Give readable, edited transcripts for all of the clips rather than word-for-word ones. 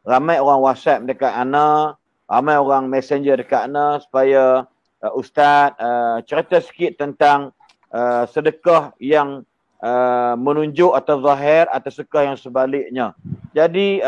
ramai orang WhatsApp dekat ana, ramai orang messenger dekat ana supaya Ustaz cerita sikit tentang sedekah yang menunjuk atau zahir atau sedekah yang sebaliknya. Jadi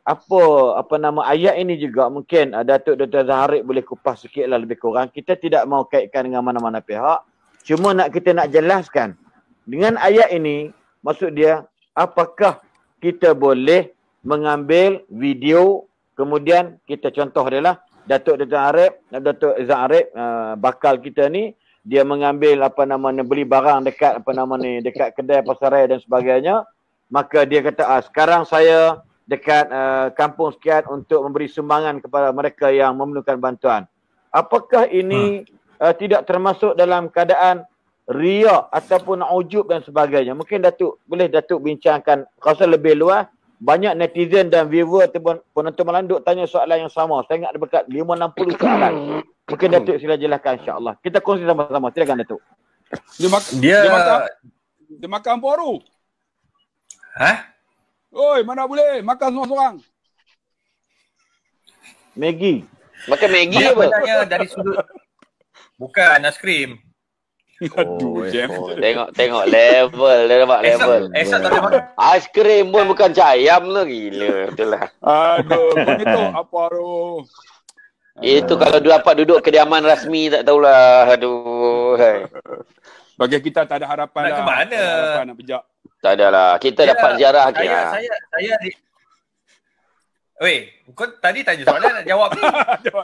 apa nama ayat ini juga mungkin Datuk Dr. Zaharik boleh kupas sikitlah lebih kurang. Kita tidak mau kaitkan dengan mana-mana pihak. Cuma kita nak jelaskan dengan ayat ini, maksud dia apakah kita boleh mengambil video, kemudian kita contoh dia lah Datuk Zaharik bakal kita ni, dia mengambil beli barang dekat dekat kedai pasaran dan sebagainya, maka dia kata sekarang saya dekat kampung sekian untuk memberi sumbangan kepada mereka yang memerlukan bantuan. Apakah ini tidak termasuk dalam keadaan riak ataupun ujub dan sebagainya? Mungkin Datuk boleh bincangkan rasa lebih luas. Banyak netizen dan viewer ataupun penonton malam duk tanya soalan yang sama. Saya ingat ada dekat 5-60 soalan. Mungkin Datuk sila jelaskan, insya-Allah. Kita kongsi sama-sama. Silakan Datuk. Dia makan poru. Hah? Oi, mana boleh makan seorang-seorang. Maggi. Makan Maggi Dia apa? sebenarnya dari sudut bukan aiskrim. Aduh, Tengok level, dia nampak level. Esok tak boleh makan. Aiskrim pun bukan cayam lah, gila. Betul lah. Aduh, begitu apa tu? Itu kalau dapat duduk kediaman rasmi tak tahulah. Aduh. Hai. Bagi kita tak ada harapan Nak lah. ke mana? Tak ada harapan nak pejak. Tak adalah. Kita dapat ziarah ke. Weh, kau tadi tanya soalan nak jawab ni.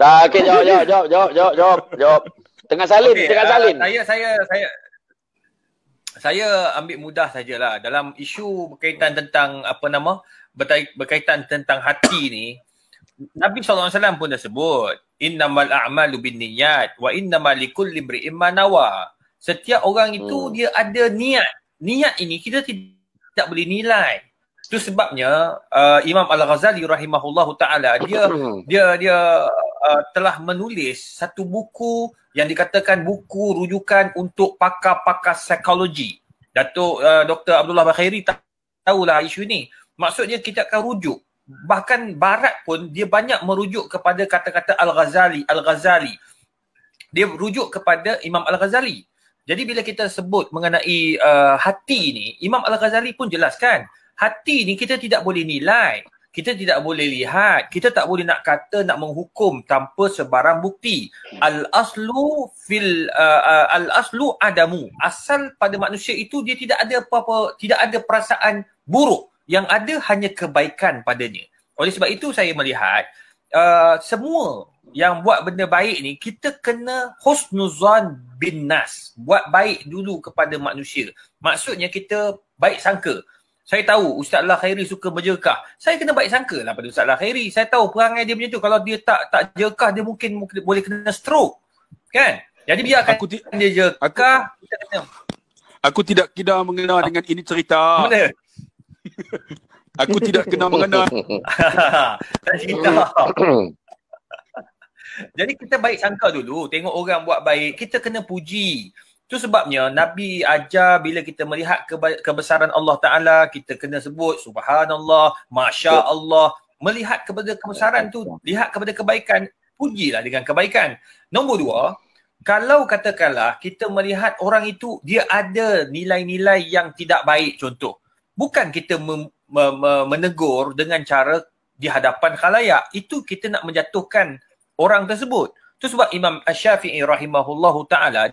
Tak, okey, jawab. Tengah salin, Okay, tengah salin. Saya ambil mudah sajalah dalam isu berkaitan tentang berkaitan tentang hati ni. Nabi SAW pun dah sebut, innamal a'malu binniyat wa innamal likulli imri'in ma nawa. Setiap orang itu dia ada niat. Niat ini kita tidak boleh nilai. Itu sebabnya Imam Al-Ghazali rahimahullahu taala dia telah menulis satu buku yang dikatakan buku rujukan untuk pakar-pakar psikologi. Datuk Dr. Abdullah Bakhairi tahulah isu ni. Maksudnya kita akan rujuk. Bahkan Barat pun dia banyak merujuk kepada kata-kata Al-Ghazali. Dia rujuk kepada Imam Al-Ghazali. Jadi bila kita sebut mengenai hati ni, Imam Al-Ghazali pun jelaskan, hati ni kita tidak boleh nilai. Kita tidak boleh lihat, kita tak boleh nak kata, nak menghukum tanpa sebarang bukti. Al-aslu adamu. Asal pada manusia itu dia tidak ada apa-apa, tidak ada perasaan buruk. Yang ada hanya kebaikan padanya. Oleh sebab itu saya melihat semua yang buat benda baik ni, kita kena husnuzan bin nas. Buat baik dulu kepada manusia. Maksudnya kita baik sangka. Saya tahu Ustaz Allah Khairi suka berjekah. Saya kena baik sangka lah pada Ustaz Allah Khairi. Saya tahu perangai dia macam tu. Kalau dia tak jekah, dia mungkin boleh kena stroke. Kan? Jadi biarkan dia jekah. Aku tidak kena mengenal dengan ini cerita. Mana? Aku tidak kena mengenal. Tak cerita. Jadi kita baik sangka dulu. Tengok orang buat baik, kita kena puji. Itu sebabnya Nabi ajar bila kita melihat kebesaran Allah Ta'ala, kita kena sebut Subhanallah, Masya Allah. Melihat kepada kebesaran tu, lihat kepada kebaikan, pujilah dengan kebaikan. Nombor dua, kalau katakanlah kita melihat orang itu, dia ada nilai-nilai yang tidak baik contoh. Bukan kita menegur dengan cara di hadapan khalayak. Itu kita nak menjatuhkan orang tersebut. Itu sebab Imam Asy-Syafi'i rahimahullahu ta'ala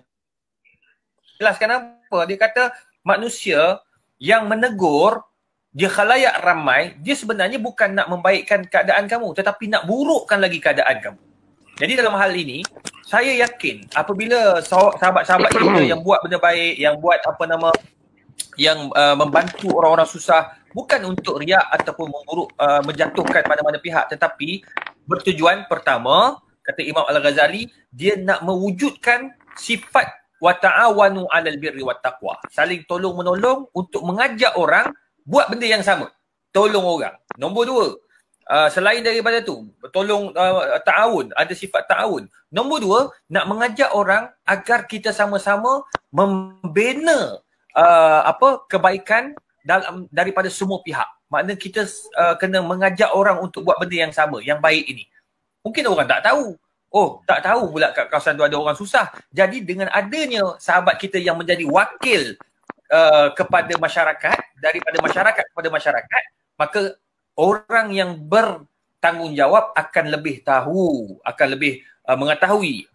jelaskan apa? Dia kata manusia yang menegur dia khalayak ramai, dia sebenarnya bukan nak membaikkan keadaan kamu, tetapi nak burukkan lagi keadaan kamu. Jadi dalam hal ini, saya yakin apabila sahabat-sahabat kita yang buat benda baik, yang buat yang membantu orang-orang susah, bukan untuk riak ataupun menjatuhkan mana-mana pihak, tetapi bertujuan pertama, kata Imam Al-Ghazali, dia nak mewujudkan sifat wa ta'awanu 'alal birri wat taqwa. Saling tolong menolong untuk mengajak orang buat benda yang sama. Tolong orang. Nombor dua, selain daripada tu, tolong ta'awun, ada sifat ta'awun. Nombor dua, nak mengajak orang agar kita sama-sama membina kebaikan daripada semua pihak. Maknanya kita kena mengajak orang untuk buat benda yang sama, yang baik ini. Mungkin orang tak tahu. Oh, tak tahu pula kat kawasan tu ada orang susah. Jadi dengan adanya sahabat kita yang menjadi wakil kepada masyarakat, daripada masyarakat kepada masyarakat, maka orang yang bertanggungjawab akan lebih tahu, akan lebih mengetahui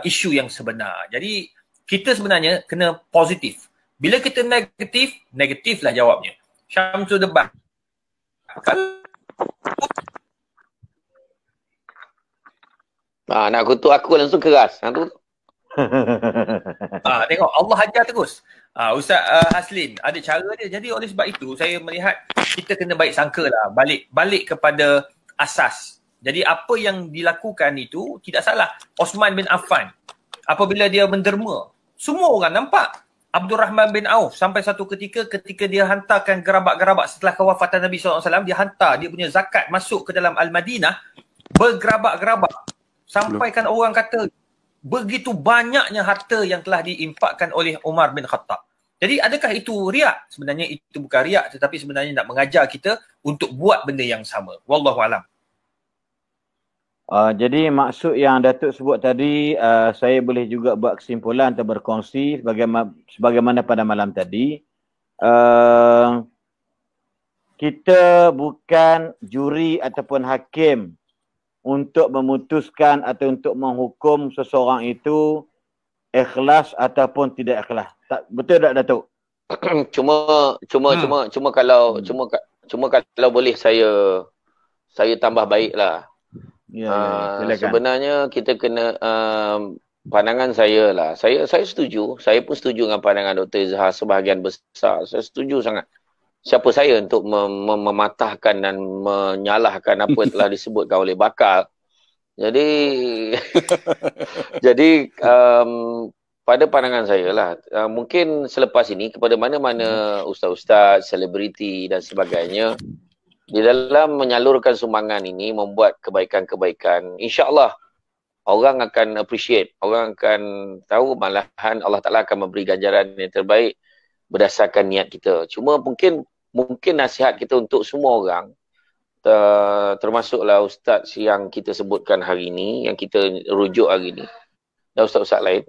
isu yang sebenar. Jadi kita sebenarnya kena positif. Bila kita negatif, negatiflah jawabnya. Syamsul debat. Nak kutuk aku langsung keras. Tengok Allah ajar terus. Ustaz Haslin ada cara dia. Jadi oleh sebab itu saya melihat kita kena baik sangka lah. Balik kepada asas. Jadi apa yang dilakukan itu tidak salah. Osman bin Affan apabila dia menderma, semua orang nampak. Abdul Rahman bin Auf sampai satu ketika dia hantarkan gerabak-gerabak setelah kewafatan Nabi SAW, dia hantar dia punya zakat masuk ke dalam Al-Madinah bergerabak-gerabak. Sampaikan orang kata begitu banyaknya harta yang telah diinfakkan oleh Umar bin Khattab. Jadi adakah itu riak? Sebenarnya itu bukan riak, tetapi sebenarnya nak mengajar kita untuk buat benda yang sama. Wallahualam. Jadi maksud yang Datuk sebut tadi, saya boleh juga buat kesimpulan atau berkongsi sebagaimana pada malam tadi. Kita bukan juri ataupun hakim untuk memutuskan atau untuk menghukum seseorang itu ikhlas ataupun tidak ikhlas. Betul tak Datuk? Cuma kalau boleh saya tambah baiklah. Sebenarnya kita kena pandangan saya lah. Saya setuju. Saya pun setuju dengan pandangan Dr. Izhar sebahagian besar. Saya setuju sangat. Siapa saya untuk mematahkan dan menyalahkan apa yang telah disebutkan oleh bakal. Jadi pada pandangan saya lah, mungkin selepas ini kepada mana-mana ustaz-ustaz, selebriti dan sebagainya, di dalam menyalurkan sumbangan ini, membuat kebaikan-kebaikan, insya-Allah orang akan appreciate, orang akan tahu, malahan Allah Ta'ala akan memberi ganjaran yang terbaik berdasarkan niat kita. Cuma mungkin nasihat kita untuk semua orang, termasuklah ustaz yang kita sebutkan hari ini, yang kita rujuk hari ini, dan ustaz-ustaz lain.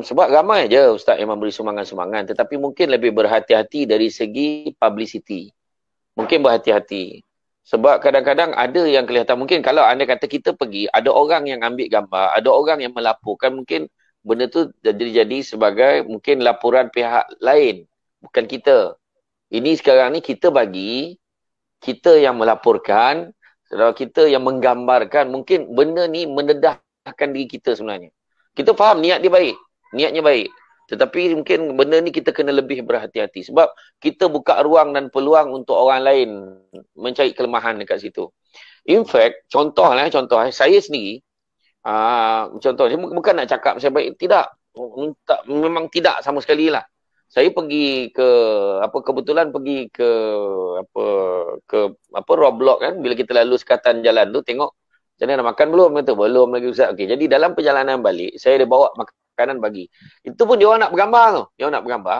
Sebab ramai je ustaz yang memberi sumbangan-sumbangan, tetapi mungkin lebih berhati-hati dari segi publicity. Mungkin berhati-hati. Sebab kadang-kadang ada yang kelihatan, mungkin kalau anda kata kita pergi, ada orang yang ambil gambar, ada orang yang melaporkan, mungkin benda tu jadi sebagai mungkin laporan pihak lain, bukan kita. Ini sekarang ni kita bagi, kita yang melaporkan, kita yang menggambarkan, mungkin benda ni mendedahkan diri kita sebenarnya. Kita faham niat dia baik, niatnya baik. Tetapi mungkin benda ni kita kena lebih berhati-hati. Sebab kita buka ruang dan peluang untuk orang lain mencari kelemahan dekat situ. In fact, contoh saya sendiri, contoh, bukan nak cakap saya baik, tidak. Memang tidak sama sekali lah. Saya pergi ke, kebetulan pergi ke, Roblox kan, bila kita lalu sekatan jalan tu, tengok, macam mana nak makan belum? Kata, belum lagi Ustaz. Okay, jadi dalam perjalanan balik, saya ada bawa makanan bagi. Itu pun dia orang nak bergambar tu. Dia orang nak bergambar.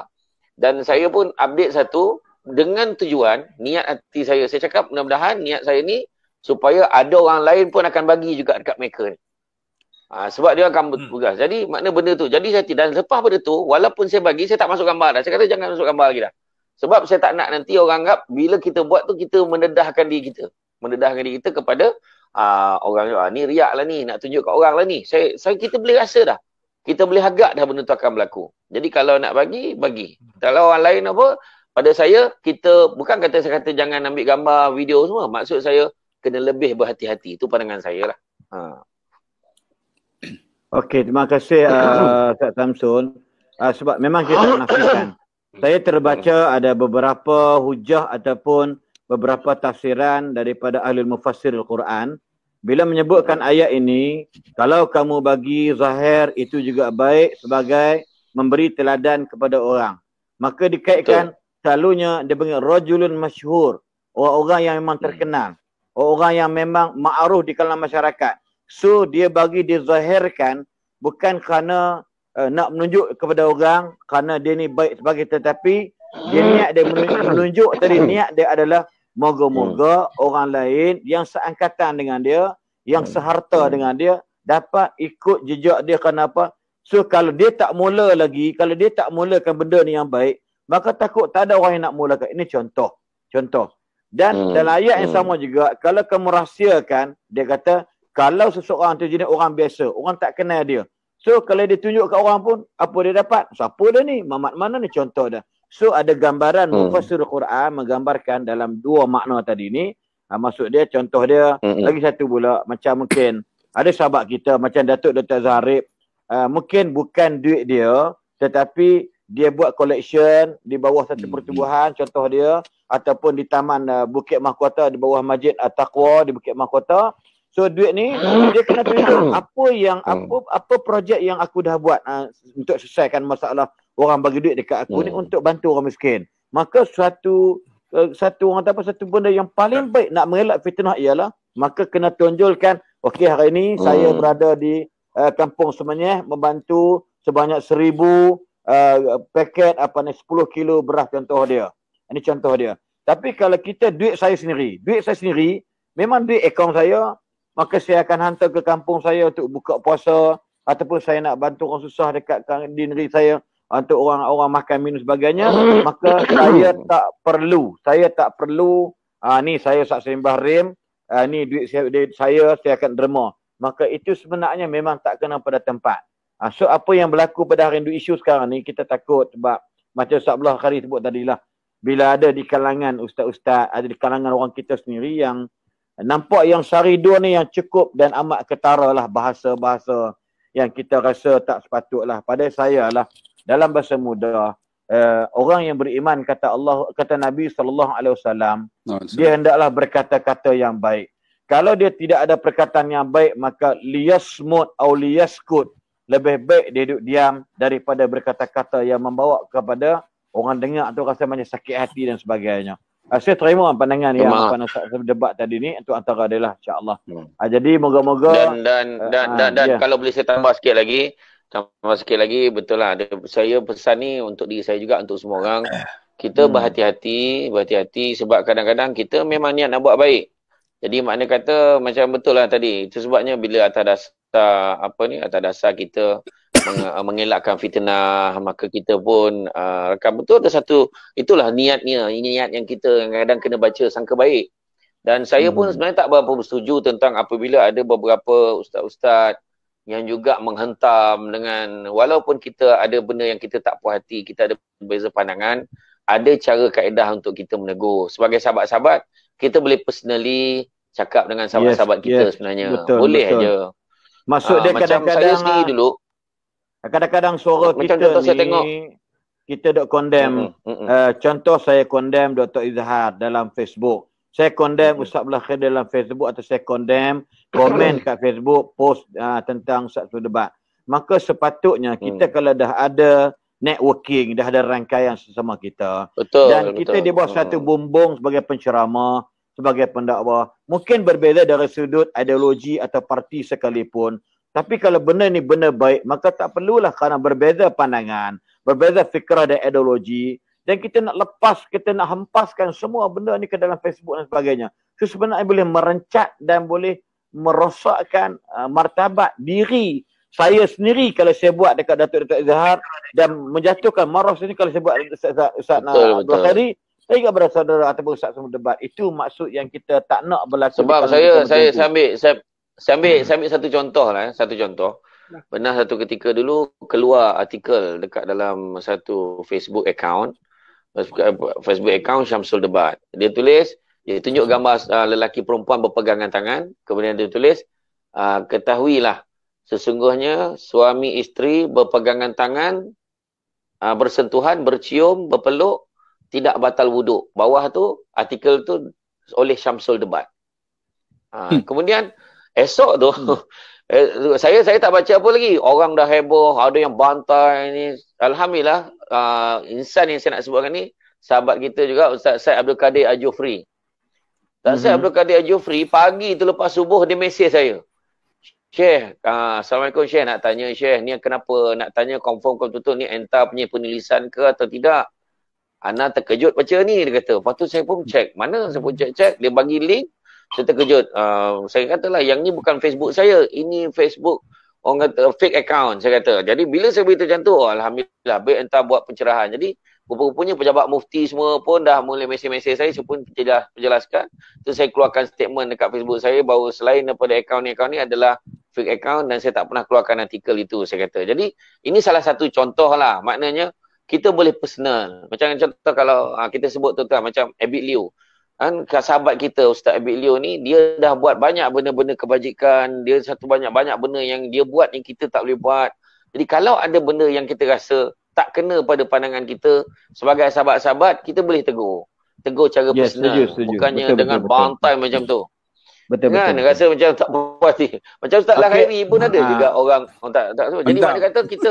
Dan saya pun update satu dengan tujuan, niat hati saya. Saya cakap mudah-mudahan niat saya ni supaya ada orang lain pun akan bagi juga dekat mereka ni. Sebab dia akan bertugas. Jadi makna benda tu. Jadi saya tidak, lepas benda tu, walaupun saya bagi, saya tak masuk gambar dah. Saya kata jangan masuk gambar lagi dah. Sebab saya tak nak nanti orang anggap bila kita buat tu, kita mendedahkan diri kita. Mendedahkan diri kita kepada orang ni riak lah ni, nak tunjuk kat orang lah ni. Kita boleh rasa dah. Kita boleh agak dah benda tu akan berlaku. Jadi kalau nak bagi. Kalau orang lain apa, pada saya, kita bukan saya kata jangan ambil gambar, video semua. Maksud saya, kena lebih berhati-hati. Itu pandangan saya lah. Okey, terima kasih Kak Samsul. Sebab memang kita tak nafikan. Saya terbaca ada beberapa hujah ataupun beberapa tafsiran daripada ahli mufassir Al-Quran. Bila menyebutkan ayat ini, kalau kamu bagi zahir, itu juga baik sebagai memberi teladan kepada orang. Maka dikaitkan selalunya dia panggil rajulun masyhur, orang-orang yang memang terkenal, orang yang memang ma'ruf di kalangan masyarakat. So dia bagi dizahirkan bukan kerana nak menunjuk kepada orang kerana dia ni baik sebagai, tetapi Dia niat dia menunjuk tadi, niat dia adalah moga-moga orang lain yang seangkatan dengan dia, yang seharta dengan dia dapat ikut jejak dia. Kenapa? So kalau dia tak mula lagi, kalau dia tak mulakan benda ni yang baik, maka takut tak ada orang yang nak mulakan. Ini contoh. Dan dalam ayat yang sama juga, kalau kamu rahsiakan, dia kata, kalau seseorang tu jenis orang biasa, orang tak kenal dia. So kalau dia tunjuk kat orang pun, apa dia dapat? Siapa dia ni? Mamat mana ni? Contoh dah. So ada gambaran mufassirul Quran menggambarkan dalam dua makna tadi ni. Maksud dia, contoh dia, lagi satu pula, macam mungkin ada sahabat kita macam Datuk Dr. Zarib, mungkin bukan duit dia, tetapi dia buat collection di bawah satu pertubuhan, contoh dia, ataupun di Taman Bukit Mahkota, di bawah Masjid Taqwa di Bukit Mahkota. So duit ni dia kena tunjuk apa projek yang aku dah buat untuk selesaikan masalah orang bagi duit dekat aku ni untuk bantu orang miskin. Maka satu benda yang paling baik nak mengelak fitnah ialah maka kena tunjulkan, okey hari ini saya berada di Kampung Semenyih membantu sebanyak 1000 paket 10 kilo beras, contoh dia. Ini contoh dia. Tapi kalau kita duit saya sendiri memang duit akaun saya, maka saya akan hantar ke kampung saya untuk buka puasa, ataupun saya nak bantu orang susah dekat di negeri saya untuk orang makan minum sebagainya, maka saya tak perlu ni saya Ustaz Sembah Rim, ni duit saya akan derma. Maka itu sebenarnya memang tak kena pada tempat. So apa yang berlaku pada hari ini, isu sekarang ni, kita takut sebab macam Ustaz Abdullah Khari sebut tadilah, bila ada di kalangan ustaz-ustaz, ada di kalangan orang kita sendiri yang nampak yang Syaridun ni yang cukup dan amat ketara lah bahasa-bahasa yang kita rasa tak sepatutlah. Pada saya lah, dalam bahasa muda, orang yang beriman kata Nabi SAW, dia hendaklah berkata-kata yang baik. Kalau dia tidak ada perkataan yang baik, maka liyasmut atau liyaskut, lebih baik dia duduk diam daripada berkata-kata yang membawa kepada orang dengar tu rasa macam sakit hati dan sebagainya. Saya terima pandangan yang debat tadi ni, itu antara dia lah, insya-Allah. Jadi moga-moga dan kalau boleh saya tambah sikit lagi, betul lah. Saya pesan ni untuk diri saya juga, untuk semua orang. Kita berhati-hati sebab kadang-kadang kita memang niat nak buat baik. Jadi makna kata macam betul lah tadi. Itu sebabnya bila atas dasar kita mengelakkan fitnah, maka kita pun betul ada satu, itulah niatnya, ini niat yang kita kadang-kadang kena baca sangka baik. Dan saya pun sebenarnya tak berapa bersetuju tentang apabila ada beberapa ustaz-ustaz yang juga menghentam dengan, walaupun kita ada benda yang kita tak puas hati, kita ada berbeza pandangan, ada cara kaedah untuk kita menegur. Sebagai sahabat-sahabat, kita boleh personally cakap dengan sahabat-sahabat kita sebenarnya. Boleh aja. Maksud dia kadang-kadang saya sendiri dulu, kadang-kadang suara macam kita saya tengok, kita dok condemn. Contoh saya condemn Dr. Izhar dalam Facebook. Saya condemn Ustaz Abdullah Khair dalam Facebook, atau saya condemn komen kat Facebook post tentang satu debat. Maka sepatutnya kita kalau dah ada networking, dah ada rangkaian sesama kita, dan kita di bawah satu bumbung sebagai penceramah, sebagai pendakwah, mungkin berbeza dari sudut ideologi atau parti sekalipun. Tapi kalau benda ni benda baik, maka tak perlulah kerana berbeza pandangan, berbeza fikrah dan ideologi, dan kita nak lepas, kita nak hempaskan semua benda ni ke dalam Facebook dan sebagainya. So sebenarnya boleh merencat dan boleh merosakkan martabat diri saya sendiri kalau saya buat dekat Datuk Izhar, dan menjatuhkan marah sini kalau saya buat Ustaz Abdul Khari. Saya juga bersaudara ataupun Ustaz semua debat. Itu maksud yang kita tak nak berlaku. Sebab saya ambil satu contoh lah. Satu contoh. Pernah satu ketika dulu keluar artikel dekat dalam satu Facebook account Syamsul Debat. Dia tunjuk gambar lelaki perempuan berpegangan tangan. Kemudian dia tulis, ketahuilah sesungguhnya suami isteri berpegangan tangan, bersentuhan, bercium, berpeluk, tidak batal wuduk. Bawah tu, artikel tu oleh Syamsul Debat. Kemudian esok tu, saya tak baca apa lagi. Orang dah heboh, ada yang bantai ni. Alhamdulillah, insan yang saya nak sebutkan ni, sahabat kita juga, Ustaz Syed Abdul Qadir Al-Jufri. Ustaz Syed Abdul Qadir Al-Jufri, pagi tu lepas subuh, dia mesej saya. Syekh, Assalamualaikum Syekh, nak tanya Syekh, ni kenapa nak tanya confirm betul ni entah punya penulisan ke atau tidak? Ana terkejut baca ni, dia kata. Lepas tu saya pun check. Mana saya pun check. Dia bagi link. Saya terkejut. Saya katalah yang ni bukan Facebook saya. Ini Facebook orang kata fake account, saya kata. Jadi bila saya beritahu macam tu, alhamdulillah baik entah buat pencerahan. Jadi rupa-rupanya pejabat mufti semua pun dah mula mesej-mesej saya pun jelaskan. Tu saya keluarkan statement dekat Facebook saya bahawa selain daripada akaun ni adalah fake account dan saya tak pernah keluarkan artikel itu, saya kata. Jadi ini salah satu contoh lah. Maknanya kita boleh personal. Macam contoh kalau kita sebut tuan-tuan macam Abid Liu. Kan sahabat kita Ustaz Abid Liu ni, dia dah buat banyak benda-benda kebajikan. Dia banyak benda yang dia buat yang kita tak boleh buat. Jadi kalau ada benda yang kita rasa tak kena pada pandangan kita sebagai sahabat-sahabat, kita boleh tegur. Tegur cara personal. Setuju. Bukannya betul, dengan bantai macam tu. Betul. Rasa macam tak puas hati. Macam Ustaz Khairi pun ada juga orang tak semua. Jadi maknanya kata kita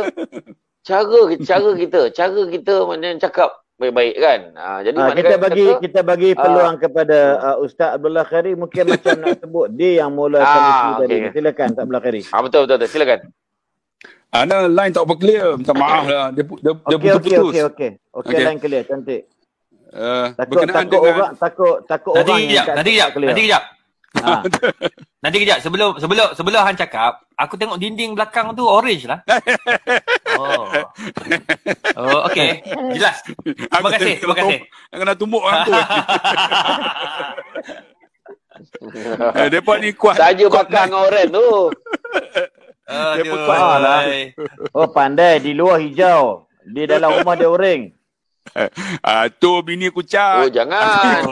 cara kita macam cakap baik-baik kan. Jadi kita bagi peluang kepada Ustaz Abdullah Khairi, mungkin macam nak sebut dia yang mulakan itu tadi. Silakan Ustaz Abdullah Khairi. Betul silakan. Ana line tak apa clear. Minta maaf lah. Dia putus-putus. Okey, line clear, cantik. Berkenaan dengan takut orang Nanti kejap. Sebelum Han cakap, aku tengok dinding belakang tu orange lah. Okey. Jelas. Terima kasih. Kena tumbuk orang tu. Depa ni kuat. Saja bakar dengan oren tu. Pandai. Di luar hijau. Di dalam rumah dia oren. Tu bini aku cat. Jangan.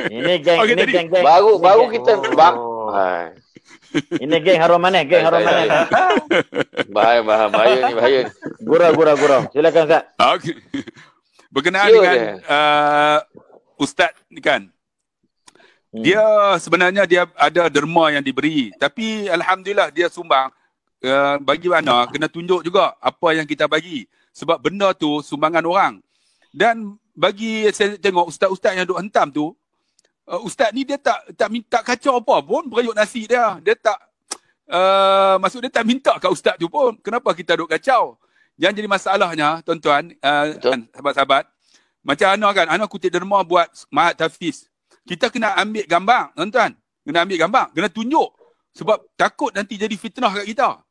Ini geng. Baru kita Ini geng harum manis. Bahaya ni. Gurau. Silakan Ustaz. Okey. Berkenaan dengan Ustaz ni kan. Dia sebenarnya dia ada derma yang diberi, tapi alhamdulillah dia sumbang. Bagi mana kena tunjuk juga apa yang kita bagi, sebab benda tu sumbangan orang. Dan bagi saya tengok ustaz-ustaz yang duk hentam tu, ustaz ni dia tak minta kacau apa pun periuk nasi dia. Dia tak maksud dia tak minta kat ustaz tu pun. Kenapa kita duk kacau? Yang jadi masalahnya tuan-tuan, sahabat-sahabat, macam Ana kan, Ana kutip derma buat Mahat Taftiz. Kita kena ambil gambar, tuan-tuan. Kena ambil gambar, kena tunjuk. Sebab takut nanti jadi fitnah kat kita.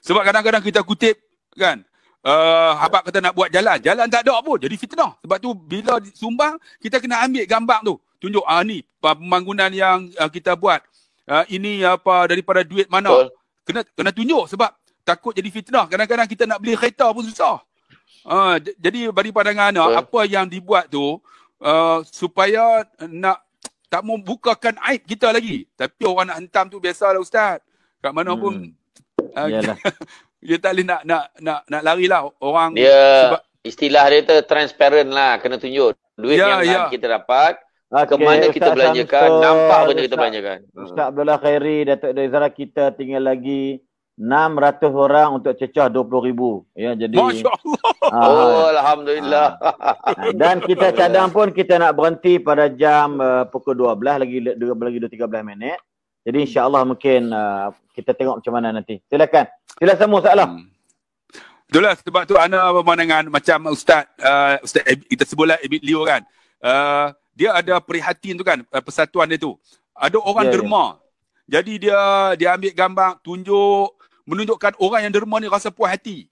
Sebab kadang-kadang kita kutip kan, habaq kata nak buat jalan tak ada pun, jadi fitnah. Sebab tu bila sumbang, kita kena ambil gambar tu. Tunjuk, ni pembangunan yang kita buat. Ini apa daripada duit mana. Kena tunjuk sebab takut jadi fitnah. Kadang-kadang kita nak beli kereta pun susah. Jadi bagi pandangan apa yang dibuat tu, supaya nak tak membukakan aib kita lagi. Tapi orang nak hentam tu biasalah Ustaz. Kat mana pun dia tak boleh nak lari lah orang. Sebab istilah dia tu transparent lah. Kena tunjuk duit yang kita dapat, ke mana kita belanjakan, nampak benda kita belanjakan. Ustaz Abdullah Khairi, Datuk Dezara, kita tinggal lagi 600 orang untuk cecah 20,000. Ya, jadi Masya Allah. Alhamdulillah. Dan kita cadang pun kita nak berhenti pada jam pukul 12 lagi 13 minit. Jadi insya-Allah mungkin kita tengok macam mana nanti. Silakan. Sila semua soalan. Itulah sebab tu ana pemandangan macam Ustaz kita sebutlah Abid Liu kan. Dia ada prihatin tu kan, persatuan dia tu. Ada orang derma. Jadi dia ambil gambar, menunjukkan orang yang derma ni rasa puas hati.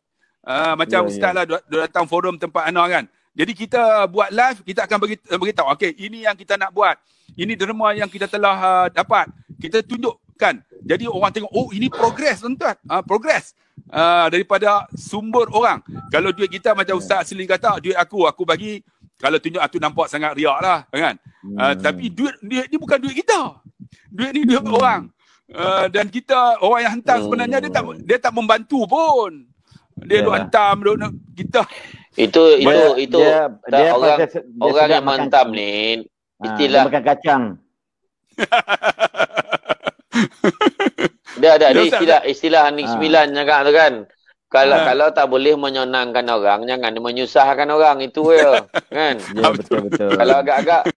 Macam Ustaz lah datang forum tempat ana kan. Jadi kita buat live, kita akan beritahu, okey, ini yang kita nak buat. Ini derma yang kita telah dapat. Kita tunjukkan. Jadi orang tengok, ini progres tuan-tuan. Progres. Daripada sumber orang. Kalau duit kita macam Ustaz Asli kata, duit aku bagi, kalau tunjuk aku nampak sangat riak lah kan. Tapi duit ni bukan duit kita. Duit ni duit orang. Dan kita, orang yang hantar sebenarnya dia tak membantu pun. Dia duk hantam kita. Itu orang yang menghantam ni istilah makan kacang. Dia ada istilah Nik 9 cakap tu kan. Kalau tak boleh menyenangkan orang, jangan menyusahkan orang, itu ya kan. Ya, betul. Kalau agak-agak